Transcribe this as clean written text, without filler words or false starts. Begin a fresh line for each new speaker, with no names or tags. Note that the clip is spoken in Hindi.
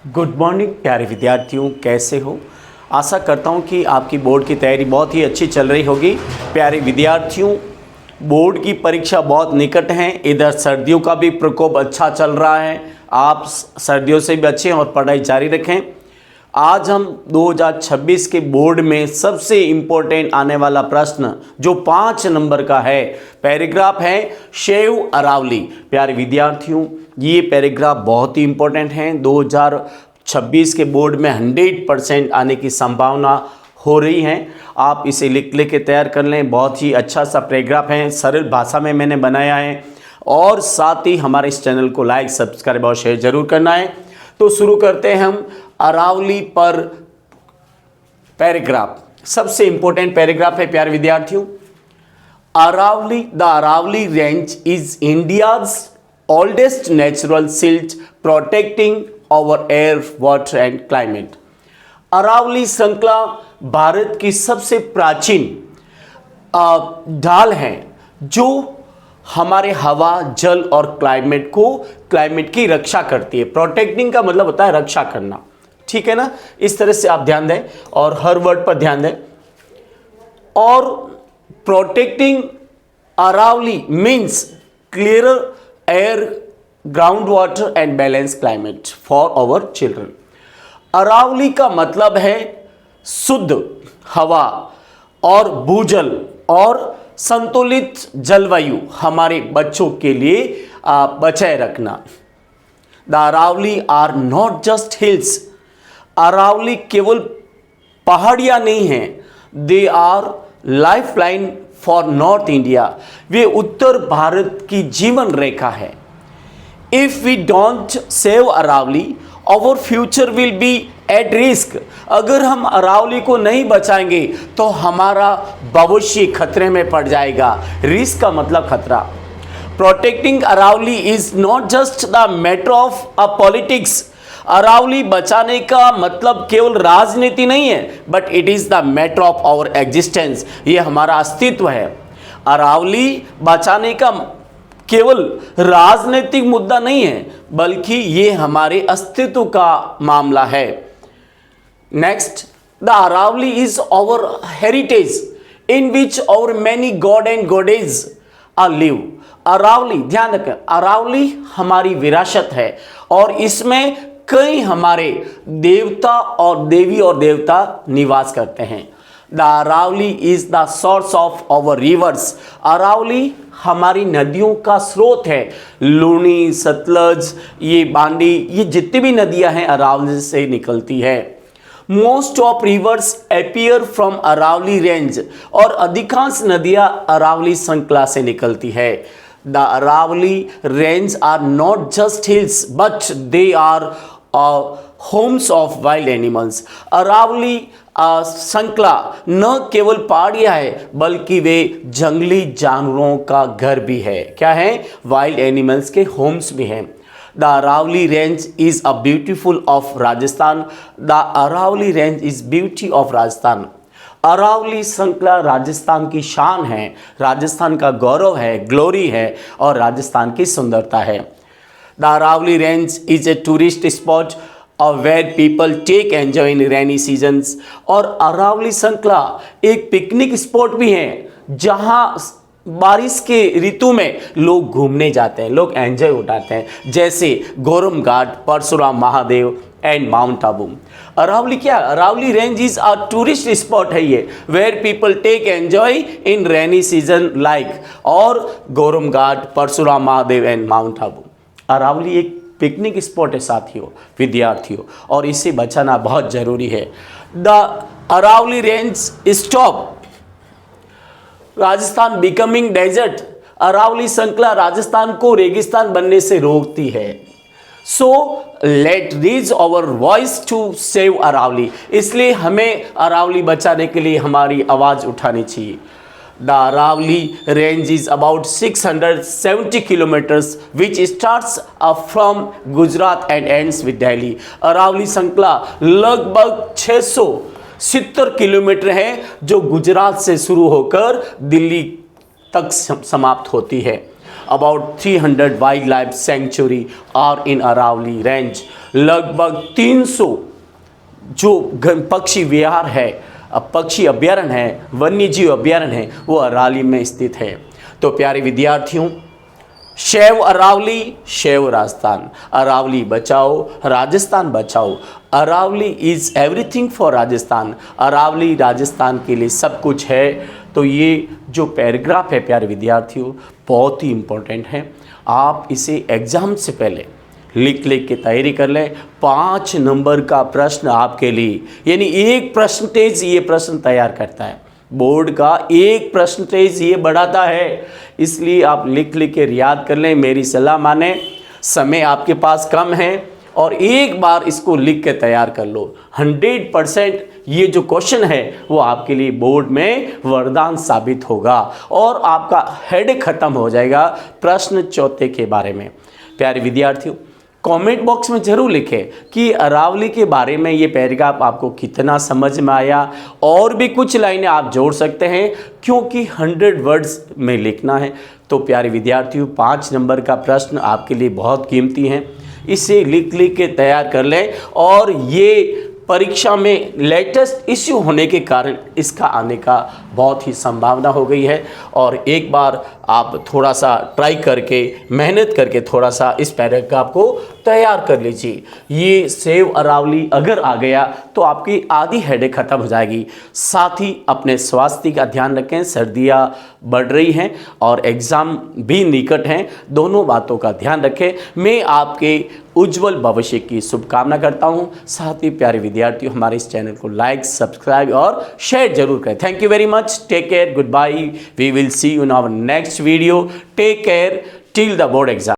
गुड मॉर्निंग प्यारे विद्यार्थियों, कैसे हो। आशा करता हूँ कि आपकी बोर्ड की तैयारी बहुत ही अच्छी चल रही होगी। प्यारे विद्यार्थियों, बोर्ड की परीक्षा बहुत निकट है। इधर सर्दियों का भी प्रकोप अच्छा चल रहा है। आप सर्दियों से भी बचें और पढ़ाई जारी रखें। आज हम 2026 के बोर्ड में सबसे इम्पोर्टेंट आने वाला प्रश्न जो 5 नंबर का है, पैराग्राफ है शैव अरावली। प्यारे विद्यार्थियों, ये पैराग्राफ बहुत ही इम्पोर्टेंट है। 2026 के बोर्ड में 100% आने की संभावना हो रही है। आप इसे लिख के तैयार कर लें। बहुत ही अच्छा सा पैराग्राफ है, सरल भाषा में मैंने बनाया है। और साथ ही हमारे इस चैनल को लाइक, सब्सक्राइब और शेयर जरूर करना है। तो शुरू करते हैं हम अरावली पर पैराग्राफ। सबसे इंपॉर्टेंट पैराग्राफ है प्यारे विद्यार्थियों। Aravalli, the Aravalli range is India's oldest natural silt protecting our air, water and climate. Aravalli श्रृंखला भारत की सबसे प्राचीन ढाल है जो हमारे हवा, जल और क्लाइमेट की रक्षा करती है। प्रोटेक्टिंग का मतलब होता है रक्षा करना, ठीक है ना। इस तरह से आप ध्यान दें और हर वर्ड पर ध्यान दें। और protecting Aravalli means clear air, ground water and balance climate for our children. Aravalli का मतलब है शुद्ध हवा और भूजल और संतुलित जलवायु हमारे बच्चों के लिए बचाए रखना। The Aravalli are not just hills. Aravalli केवल पहाड़ियां नहीं हैं, they are life line for north India. वे उत्तर भारत की जीवन रेखा है। If we don't save Aravalli, our future will be at risk. अगर हम अरावली को नहीं बचाएंगे तो हमारा भविष्य खतरे में पड़ जाएगा। रिस्क का मतलब खतरा। Protecting Aravalli is not just the matter of a politics. Aravalli बचाने का मतलब केवल राजनीति नहीं है, but it is the matter of our existence. ये हमारा अस्तित्व है। अरावली बचाने का केवल राजनीतिक मुद्दा नहीं है, बल्कि ये हमारे अस्तित्व का मामला है। Next, the Aravalli is our heritage in which our many god and goddess are live. Aravalli, ध्यान रखें, अरावली हमारी विरासत है और इसमें कई हमारे देवता और देवता निवास करते हैं। The Aravalli is the source of our rivers. Aravalli हमारी नदियों का स्रोत है। लूनी, सतलज, ये बांडी, ये जितनी भी नदियां हैं अरावली से निकलती है। Most of rivers appear from Aravalli range. और अधिकांश नदियां अरावली श्रृंखला से निकलती है। The Aravalli range are not just hills but they are homes of wild animals. Aravalli श्रृंखला न केवल पहाड़ियां है, बल्कि वे जंगली जानवरों का घर भी है। क्या है? वाइल्ड एनिमल्स के होम्स भी हैं। The Aravalli range is a beautiful of Rajasthan. The Aravalli range is beauty of Rajasthan. Aravalli श्रृंखला राजस्थान की शान है, राजस्थान का गौरव है, ग्लोरी है और राजस्थान की सुंदरता है। The Aravalli range is a tourist spot where people take enjoy in rainy seasons. और अरावली श्रृंखला एक पिकनिक स्पॉट भी है जहां बारिश के ऋतु में लोग घूमने जाते हैं, लोग एंजॉय उठाते हैं, जैसे गोरम घाट, परशुराम महादेव एंड माउंट आबू। अरावली क्या? Aravalli range is a tourist spot है ये, where people take enjoy in rainy season like, और गोरम घाट, परशुराम महादेव एंड माउंट आबू। अरावली एक पिकनिक स्पॉट है साथियों, विद्यार्थियों, और इसे बचाना बहुत जरूरी है। The Aravalli range stop Rajasthan becoming desert. Aravalli श्रृंखला राजस्थान को रेगिस्तान बनने से रोकती है। So let raise our voice to save Aravalli. इसलिए हमें अरावली बचाने के लिए हमारी आवाज उठानी चाहिए। The Aravali range is about 670 kilometers, which starts from Gujarat and ends with Delhi. Aravalli श्रृंखला लगभग 670 किलोमीटर है जो गुजरात से शुरू होकर दिल्ली तक समाप्त होती है। About 300 wildlife sanctuary are in Aravalli range. लगभग 300 जो पक्षी विहार है, पक्षी अभ्यारण्य है, वन्य जीव अभ्यारण्य है, वो अरावली में स्थित है। तो प्यारे विद्यार्थियों, शैव अरावली, शैव राजस्थान। अरावली बचाओ, राजस्थान बचाओ। Aravalli is everything for Rajasthan. Aravalli Rajasthan के लिए सब कुछ है। तो ये जो पैराग्राफ है प्यारे विद्यार्थियों, बहुत ही इम्पोर्टेंट है। आप इसे एग्ज़ाम से पहले लिख के तैयारी कर लें। 5 नंबर का प्रश्न आपके लिए, यानी 1 परसेंटेज ये प्रश्न तैयार करता है। बोर्ड का 1 परसेंटेज ये बढ़ाता है, इसलिए आप लिख के याद कर लें। मेरी सलाह माने, समय आपके पास कम है और एक बार इसको लिख के तैयार कर लो। 100% ये जो क्वेश्चन है वो आपके लिए बोर्ड में वरदान साबित होगा और आपका हेड खत्म हो जाएगा प्रश्न चौथे के बारे में। प्यारे विद्यार्थियों, कमेंट बॉक्स में ज़रूर लिखें कि अरावली के बारे में ये पैराग्राफ आपको कितना समझ में आया। और भी कुछ लाइनें आप जोड़ सकते हैं, क्योंकि 100 वर्ड्स में लिखना है। तो प्यारे विद्यार्थियों, 5 नंबर का प्रश्न आपके लिए बहुत कीमती है। इसे लिख के तैयार कर लें। और ये परीक्षा में लेटेस्ट इश्यू होने के कारण इसका आने का बहुत ही संभावना हो गई है। और एक बार आप थोड़ा सा ट्राई करके, मेहनत करके थोड़ा सा इस पैराग्राफ को तैयार कर लीजिए। ये सेव अरावली अगर आ गया तो आपकी आधी हेडेक खत्म हो जाएगी। साथ ही अपने स्वास्थ्य का ध्यान रखें, सर्दियाँ बढ़ रही हैं और एग्ज़ाम भी निकट हैं। दोनों बातों का ध्यान रखें। मैं आपके उज्जवल भविष्य की शुभकामना करता हूं। साथ ही प्यारे विद्यार्थियों, हमारे इस चैनल को लाइक, सब्सक्राइब और शेयर जरूर करें। Thank you very much. Take care, goodbye. We will see you in our next video. Take care till the board exam.